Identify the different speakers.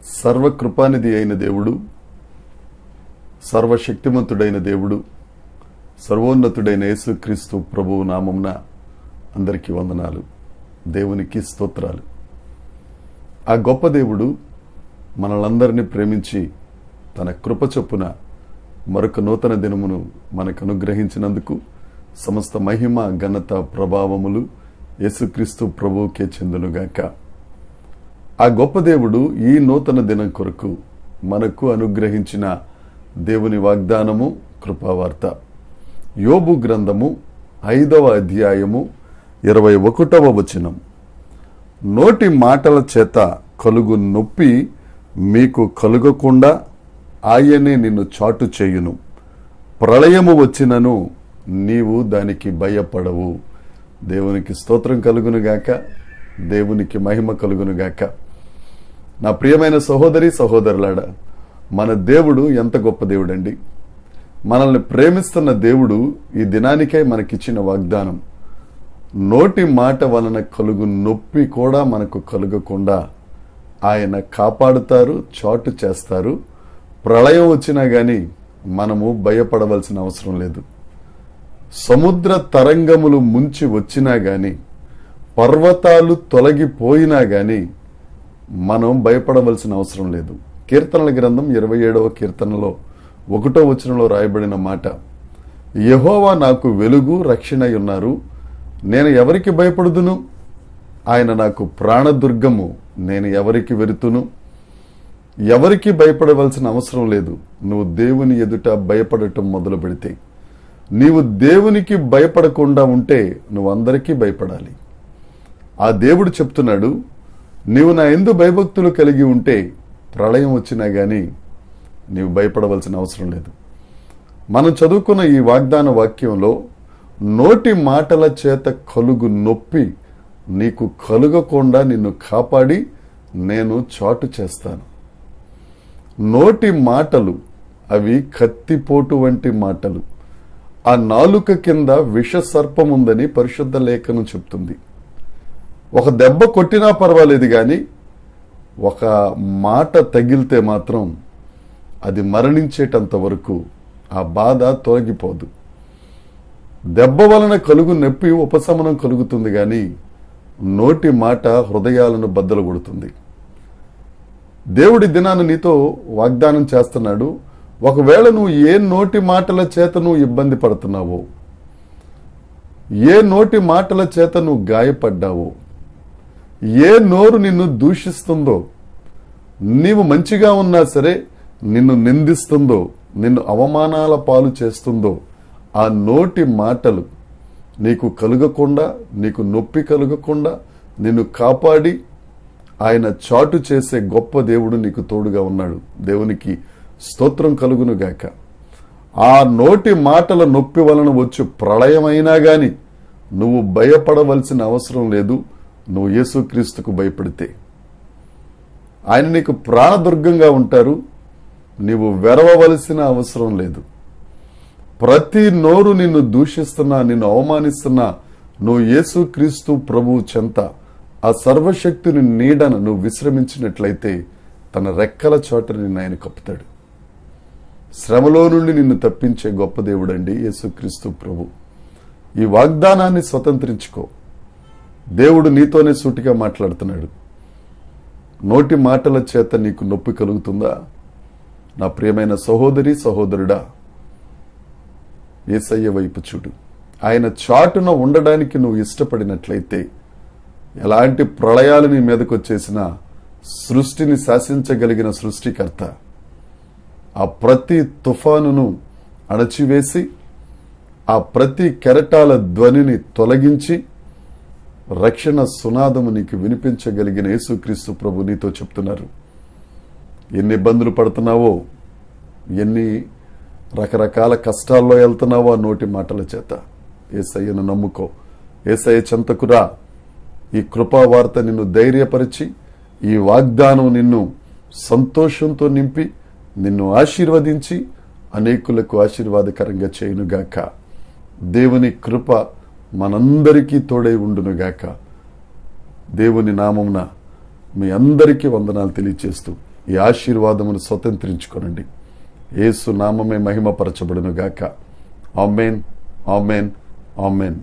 Speaker 1: సర్వకృపానిధి అయిన దేవుడు, సర్వశక్తిమంతుడైన దేవుడు, సర్వోన్నతుడైన యేసుక్రీస్తు ప్రభువు నామమున అందరికీ వందనాలు. దేవునికి స్తోత్రాలు. ఆ గొప్ప దేవుడు మనలందరినీ ప్రేమించి తన కృప చొప్పున మరొక నూతన దినమును మనకు అనుగ్రహించినందుకు సమస్త మహిమ, ఘనత, ప్రభావములు యేసుక్రీస్తు ప్రభువుకే చెందునుగాక. ఆ గొప్ప దేవుడు ఈ నూతన దినం కొరకు మనకు అనుగ్రహించిన దేవుని వాగ్దానము, కృపావార్త. యోబు గ్రంథము 5వ అధ్యాయము 21వ వచనం. నోటి మాటల చేత కలుగు నొప్పి మీకు కలుగకుండా ఆయనే నిన్ను చాటు చేయును. ప్రళయము వచ్చినను నీవు దానికి భయపడవు. దేవునికి స్తోత్రం కలుగునుగాక, దేవునికి మహిమ కలుగునుగాక. నా ప్రియమైన సహోదరి సహోదరులారా, మన దేవుడు ఎంత గొప్ప దేవుడండి. మనల్ని ప్రేమిస్తున్న దేవుడు ఈ దినానికై మనకిచ్చిన వాగ్దానం. నోటి మాట వలన కలుగు నొప్పి కూడా మనకు కలుగకుండా ఆయన కాపాడుతారు, చాటు చేస్తారు. ప్రళయం వచ్చినా గాని మనము భయపడవలసిన అవసరం లేదు. సముద్ర తరంగములు ముంచి వచ్చినా గాని, పర్వతాలు తొలగిపోయినా గాని మనం భయపడవలసిన అవసరం లేదు. కీర్తనల గ్రంథం 27వ కీర్తనలో 1వ వచనంలో రాయబడిన మాట, యెహోవా నాకు వెలుగు, రక్షణ ఉన్నారు, నేను ఎవరికి భయపడుదును? ఆయన నాకు ప్రాణదుర్గము, నేను ఎవరికి వెరుతును? ఎవరికి భయపడవలసిన అవసరం లేదు. నువ్వు దేవుని ఎదుట భయపడటం మొదలు పెడితే, నీవు దేవునికి భయపడకుండా ఉంటే నువ్వు అందరికీ భయపడాలి. ఆ దేవుడు చెప్తున్నాడు, నీవు నా యందు భయభక్తులు కలిగి ఉంటే ప్రళయం వచ్చినా గాని నీవు భయపడవలసిన అవసరం లేదు. మనం చదువుకున్న ఈ వాగ్దాన వాక్యంలో నోటి మాటల చేత కలుగు నొప్పి నీకు కలుగకుండా నిన్ను కాపాడి నేను చాటు చేస్తాను. నోటి మాటలు అవి కత్తిపోటు వంటి మాటలు. ఆ నాలుక కింద విష సర్పముందని పరిశుద్ధ లేఖనం చెప్తుంది. ఒక దెబ్బ కొట్టినా పర్వాలేదు గాని ఒక మాట తగిలితే మాత్రం అది మరణించేటంత వరకు ఆ బాధ తొలగిపోదు. దెబ్బ వలన కలుగు నొప్పి ఉపశమనం కలుగుతుంది గాని నోటి మాట హృదయాలను బద్దలు కొడుతుంది. దేవుడి దినాన నీతో వాగ్దానం చేస్తున్నాడు. ఒకవేళ నువ్వు ఏ నోటి మాటల చేత నువ్వు ఇబ్బంది పడుతున్నావో, ఏ నోటి మాటల చేత నువ్వు గాయపడ్డావో, ఏ నోరు నిన్ను దూషిస్తుందో, నీవు మంచిగా ఉన్నా సరే నిన్ను నిందిస్తుందో, నిన్ను అవమానాల పాలు చేస్తుందో, ఆ నోటి మాటలు నీకు కలుగకుండా, నీకు నొప్పి కలుగకుండా నిన్ను కాపాడి ఆయన చాటు చేసే గొప్ప దేవుడు నీకు తోడుగా ఉన్నాడు. దేవునికి స్తోత్రం కలుగునుగాక. ఆ నోటి మాటల నొప్పి వలన వచ్చు ప్రళయమైనా గాని నువ్వు భయపడవలసిన అవసరం లేదు. నువ్వు యేసుక్రీస్తుకు భయపడితే ఆయన నీకు ప్రాణదుర్గంగా ఉంటారు. నీవు వెరవవలసిన అవసరం లేదు. ప్రతి నోరు నిన్ను దూషిస్తున్నా, నిన్ను అవమానిస్తున్నా, నువ్వు యేసుక్రీస్తు ప్రభువు చెంత ఆ సర్వశక్తిని నీడన నువ్వు విశ్రమించినట్లయితే తన రెక్కల చోట నిన్ను ఆయన కప్పుతాడు. శ్రమలో నుండి నిన్ను తప్పించే గొప్ప దేవుడండి యేసుక్రీస్తు ప్రభు. ఈ వాగ్దానాన్ని స్వతంత్రించుకో. దేవుడు నీతోనే సూటిగా మాట్లాడుతున్నాడు. నోటి మాటల చేత నీకు నొప్పి కలుగుతుందా? నా ప్రియమైన సహోదరి సహోదరుడా, యేసయ్య వైపు చూడు. ఆయన చాటున ఉండడానికి నువ్వు ఇష్టపడినట్లయితే ఎలాంటి ప్రళయాలు నీ మీదకు వచ్చేసినా సృష్టిని శాసించగలిగిన సృష్టికర్త ఆ ప్రతి తుఫానును అణచివేసి ఆ ప్రతి కెరటాల ధ్వనిని తొలగించి రక్షణ సునాదము నీకు వినిపించగలిగిన యేసుక్రీస్తు ప్రభు నీతో చెప్తున్నారు. ఎన్ని ఇబ్బందులు పడుతున్నావో, ఎన్ని రకరకాల కష్టాల్లో వెళ్తున్నావో ఆ నోటి మాటల చేత యేసయ్యను నమ్ముకో. యేసయ్య చెంతకురా. ఈ కృపావార్త నిన్ను ధైర్యపరిచి, ఈ వాగ్దానం నిన్ను సంతోషంతో నింపి, నిన్ను ఆశీర్వదించి అనేకులకు ఆశీర్వాదకరంగా చేయునుగాక. దేవుని కృప మనందరికీ తోడై ఉండునుగాక. దేవుని నామమున మీ అందరికీ వందనాలు తెలియజేస్తూ ఈ ఆశీర్వాదమును స్వతంత్రించుకొనండి. యేసు నామమే మహిమపరచబడును గాక. ఆమేన్, ఆమేన్, ఆమేన్.